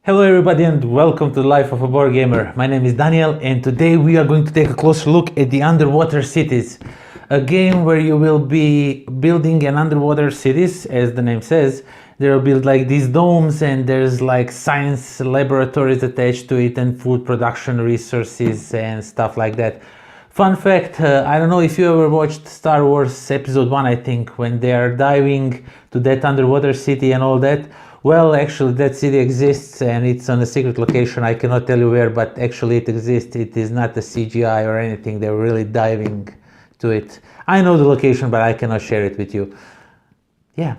Hello everybody and welcome to the Life of a Board Gamer. My name is Daniel and today we are going to take a closer look at the underwater cities. A game where you will be building an underwater cities, as the name says. There will be like these domes and there's like science laboratories attached to it and food production resources and stuff like that. Fun fact, I don't know if you ever watched Star Wars Episode 1, I think, when they are diving to that underwater city and all that. Well, actually that city exists and it's on a secret location. I cannot tell you where, but actually it exists. It is not a CGI or anything. They're really diving to it. I know the location, but I cannot share it with you. Yeah.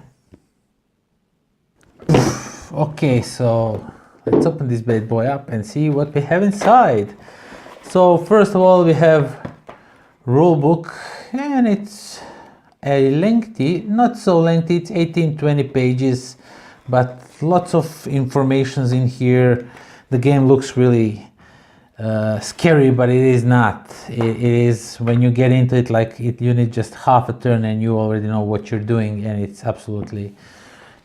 Okay, so let's open this bad boy up and see what we have inside. So first of all, we have rulebook, and it's a lengthy, not so lengthy, it's 18-20 pages, but lots of informations in here. The game looks really scary, but it is not. It is, when you get into it, like you need just half a turn and you already know what you're doing, and it's absolutely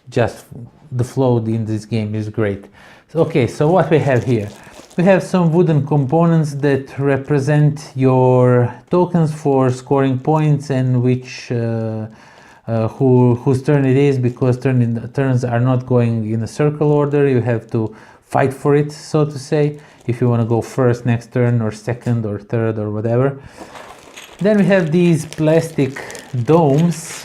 just, the flow in this game is great. Okay, so what we have here? We have some wooden components that represent your tokens for scoring points and which whose turn it is, because turns are not going in a circle order. You have to fight for it, so to say, if you want to go first next turn or second or third or whatever. Then we have these plastic domes,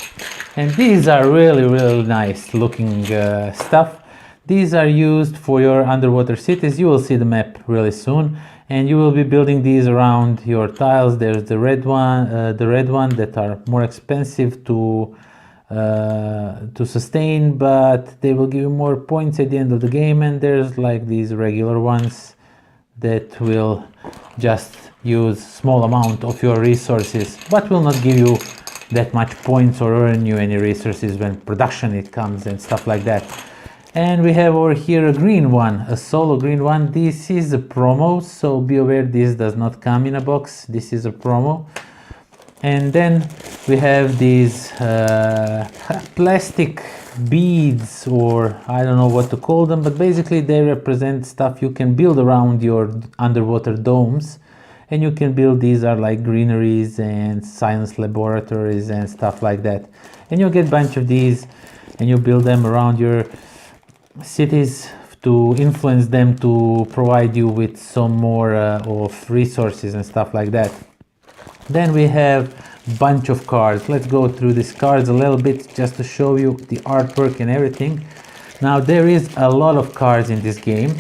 and these are really nice looking stuff. These are used for your underwater cities. You will see the map really soon, and you will be building these around your tiles. There's the red one that are more expensive to sustain, but they will give you more points at the end of the game. And there's like these regular ones that will just use small amount of your resources, but will not give you that much points or earn you any resources when production it comes and stuff like that. And we have over here a green one, a solo green one. This is a promo, so be aware this does not come in a box. This is a promo. And then we have these plastic beads, or I don't know what to call them, but basically they represent stuff you can build around your underwater domes. And you can build, these are like greeneries and science laboratories and stuff like that. And you'll get a bunch of these and you build them around your cities to influence them to provide you with some more of resources and stuff like that. Then we have a bunch of cards. Let's go through these cards a little bit just to show you the artwork and everything. Now there is a lot of cards in this game.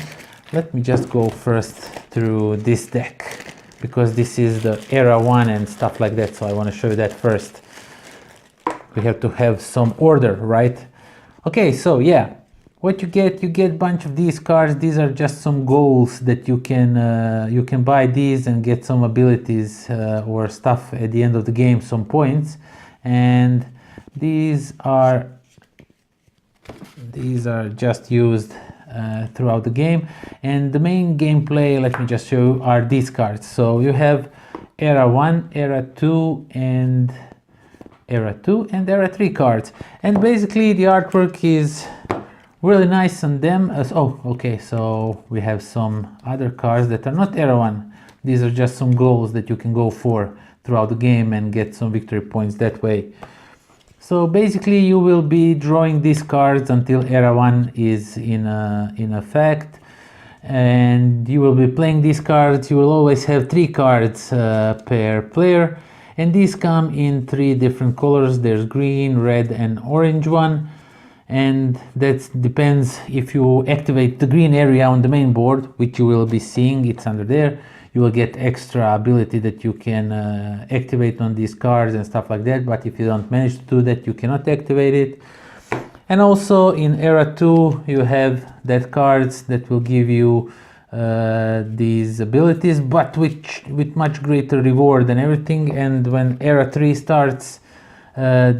Let me just go first through this deck, because this is the era 1 and stuff like that, so I want to show you that first. We have to have some order, right? Okay, so yeah, what you get a bunch of these cards. These are just some goals that you can buy these and get some abilities or stuff at the end of the game, some points. And these are just used throughout the game. And the main gameplay, let me just show you, are these cards. So you have era 1, era 2 and era 3 cards, and basically the artwork is really nice on them. Okay, so we have some other cards that are not era 1. These are just some goals that you can go for throughout the game and get some victory points that way. So basically you will be drawing these cards until era 1 is in effect, and you will be playing these cards. You will always have 3 cards per player, and these come in 3 different colors. There's green, red and orange one. And that depends if you activate the green area on the main board, which you will be seeing, it's under there. You will get extra ability that you can activate on these cards and stuff like that, but if you don't manage to do that, you cannot activate it. And also in era 2 you have that cards that will give you these abilities, but with much greater reward and everything. And when era 3 starts,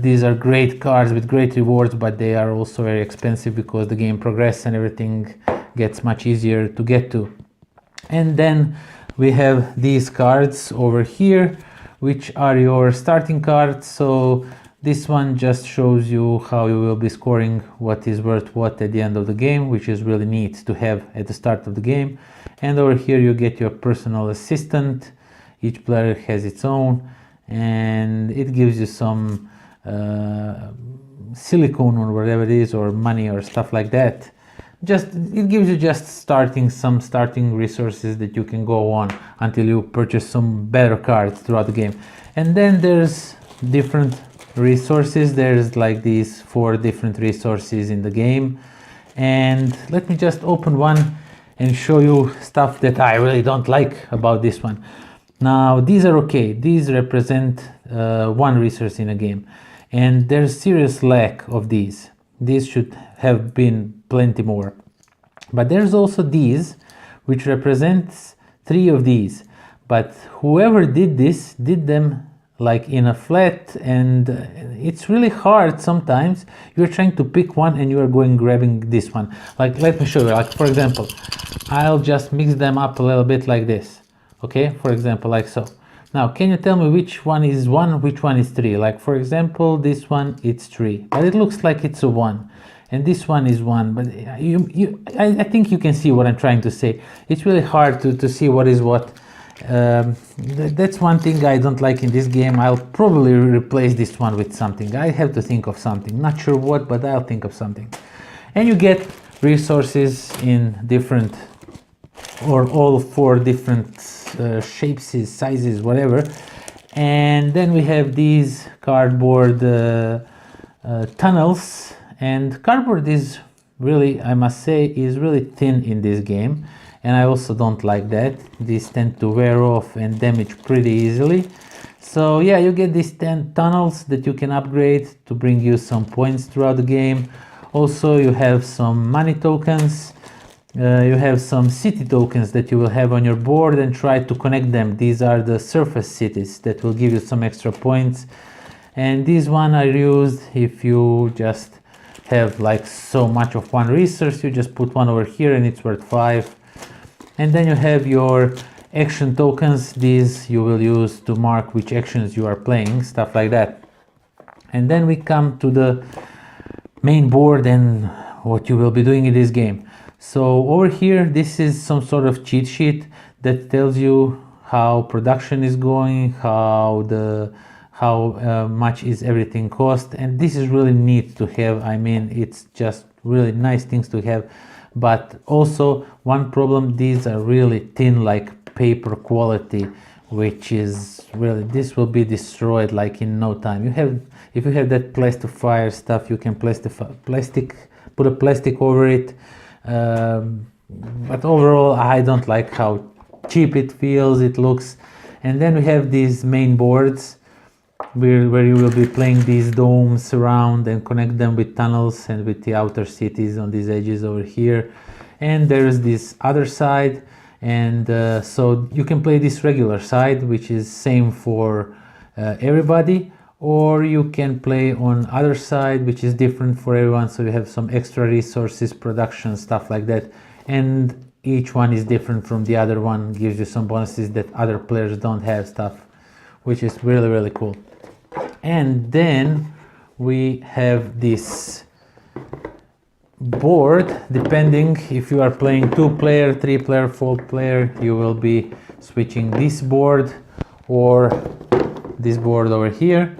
these are great cards with great rewards, but they are also very expensive because the game progresses and everything gets much easier to get to. And then we have these cards over here, which are your starting cards. So This one just shows you how you will be scoring what is worth what at the end of the game, which is really neat to have at the start of the game. And over here you get your personal assistant. Each player has its own, and it gives you some silicone or whatever it is, or money or stuff like that. It gives you just some starting resources that you can go on until you purchase some better cards throughout the game. And then there's different resources. There's like these 4 different resources in the game, and let me just open one and show you stuff that I really don't like about this one. Now these are okay, these represent 1 resource in a game, and there's serious lack of these. These should have been plenty more, but there's also these which represents 3 of these, but whoever did this did them like in a flat, and it's really hard sometimes. You're trying to pick one and you are grabbing this one. Like, let me show you. Like, for example, I'll just mix them up a little bit like this. Okay, for example, like so. Now, can you tell me which one is 1, which one is 3? Like, for example, this one, it's 3, but it looks like it's a 1. And this one is 1, but I think you can see what I'm trying to say. It's really hard to see what is what. That's one thing I don't like in this game. I'll probably replace this one with something. I have to think of something, not sure what, but I'll think of something. And you get resources in different, or all 4 different shapes, sizes, whatever. And then we have these cardboard tunnels, and cardboard is really, I must say, is really thin in this game. And I also don't like that. These tend to wear off and damage pretty easily. So yeah, you get these 10 tunnels that you can upgrade to bring you some points throughout the game. Also, you have some money tokens. You have some city tokens that you will have on your board, and try to connect them. These are the surface cities that will give you some extra points. And these one are used if you just have like so much of one resource. You just put one over here and it's worth 5. And then you have your action tokens. These you will use to mark which actions you are playing, stuff like that. And then we come to the main board and what you will be doing in this game. So over here, this is some sort of cheat sheet that tells you how production is going, how much is everything cost. And this is really neat to have. I mean, it's just really nice things to have. But also one problem, these are really thin, like paper quality, which is really, this will be destroyed like in no time. If you have that plastifier stuff, you can put a plastic over it. But overall, I don't like how cheap it feels, it looks. And then we have these main boards where you will be playing these domes around and connect them with tunnels and with the outer cities on these edges over here. And there's this other side, and so you can play this regular side, which is same for everybody, or you can play on other side, which is different for everyone. So you have some extra resources, production, stuff like that, and each one is different from the other one, gives you some bonuses that other players don't have, stuff which is really, really cool. And then we have this board. Depending if you are playing 2-player, 3-player, 4-player, you will be switching this board or this board over here,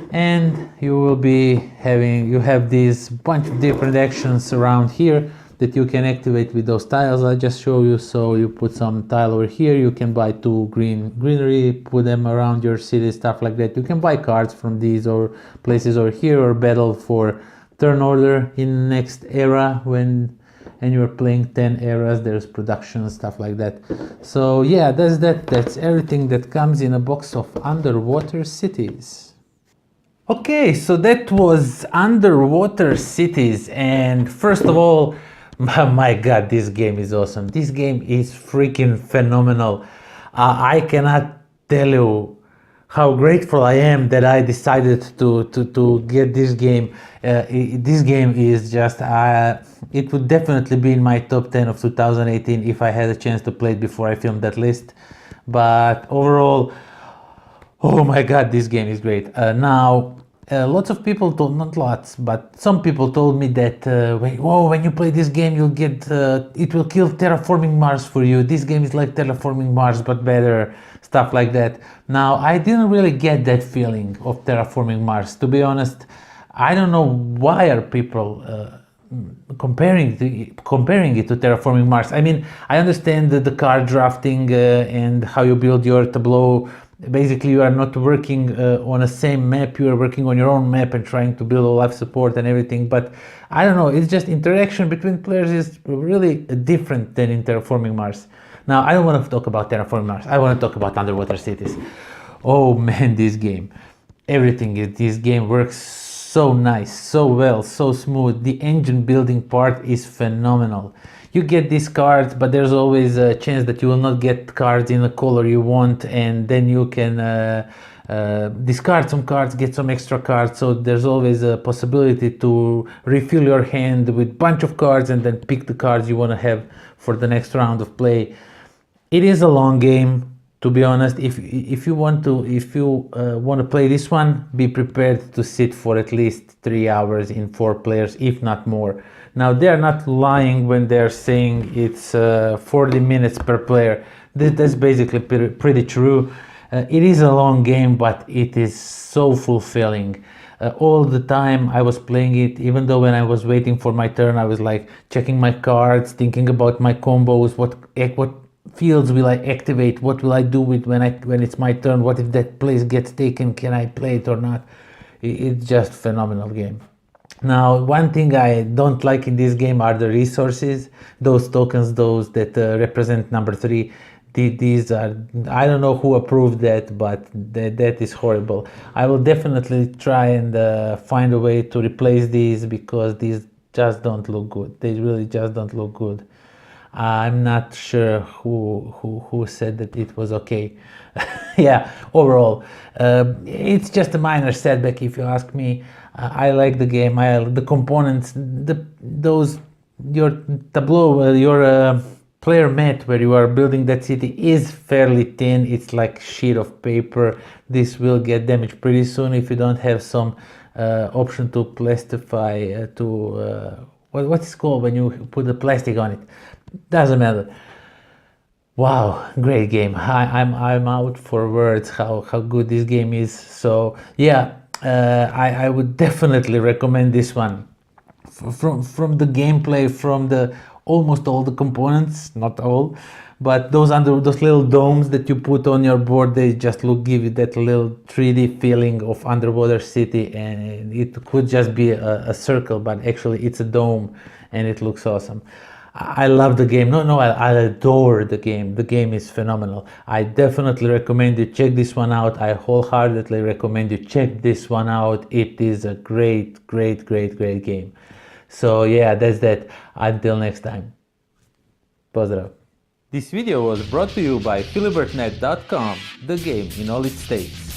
and you have these bunch of different actions around here that you can activate with those tiles. I'll just show you. So you put some tile over here, you can buy 2 greenery, put them around your city, stuff like that. You can buy cards from these or places over here, or battle for turn order in next era and you're playing 10 eras. There's production, stuff like that. So yeah, that's everything that comes in a box of Underwater Cities. Okay, so that was Underwater Cities, and first of all, my god, this game is awesome. This game is freaking phenomenal. I cannot tell you how grateful I am that I decided to get this game. This game is just, it would definitely be in my top 10 of 2018 if I had a chance to play it before I filmed that list. But overall, oh my god, this game is great. Now, Lots of people told, not lots, but some people told me that when you play this game, you'll get it will kill terraforming Mars for you. This game is like terraforming Mars, but better, stuff like that. Now, I didn't really get that feeling of terraforming Mars. To be honest, I don't know why are people comparing it to terraforming Mars. I mean, I understand the card drafting and how you build your tableau. Basically, you are not working on a same map, you are working on your own map and trying to build a life support and everything, but I don't know, it's just interaction between players is really different than in terraforming Mars. Now, I don't want to talk about terraforming Mars, I want to talk about underwater cities. Oh man, this game, everything in this game works so nice, so well, so smooth. The engine building part is phenomenal. You get these cards, but there's always a chance that you will not get cards in the color you want, and then you can discard some cards, get some extra cards. So there's always a possibility to refill your hand with a bunch of cards and then pick the cards you want to have for the next round of play. It is a long game. To be honest, if you want to play this one, be prepared to sit for at least 3 hours in 4 players, if not more. Now, they are not lying when they're saying it's 40 minutes per player. That's basically pretty true. It is a long game, but it is so fulfilling. All the time I was playing it, even though when I was waiting for my turn, I was like checking my cards, thinking about my combos, what fields will I activate, what will I do with when it's my turn, what if that place gets taken, can I play it or not. It's just a phenomenal game. Now, one thing I don't like in this game are the resources, those tokens, those that represent number 3. These are, I don't know who approved that, but that is horrible. I will definitely try and find a way to replace these, because these just don't look good. They really just don't look good. I'm not sure who said that it was okay. Yeah, overall, it's just a minor setback if you ask me. I like the game. The components, your tableau, your player mat where you are building that city is fairly thin. It's like sheet of paper. This will get damaged pretty soon if you don't have some option to plastify what's it called when you put the plastic on it. Doesn't matter. Wow, great game. I'm out for words how good this game is. So yeah, I would definitely recommend this one. From the gameplay, from the almost all the components, not all, but those little domes that you put on your board, they just give you that little 3D feeling of underwater city, and it could just be a circle, but actually it's a dome, and it looks awesome. I love the game. I adore the game. The game is phenomenal. I definitely recommend you check this one out. I wholeheartedly recommend you check this one out. It is a great game. So yeah, that's that. Until next time. Pozdrav. This video was brought to you by philibertnet.com, the game in all its states.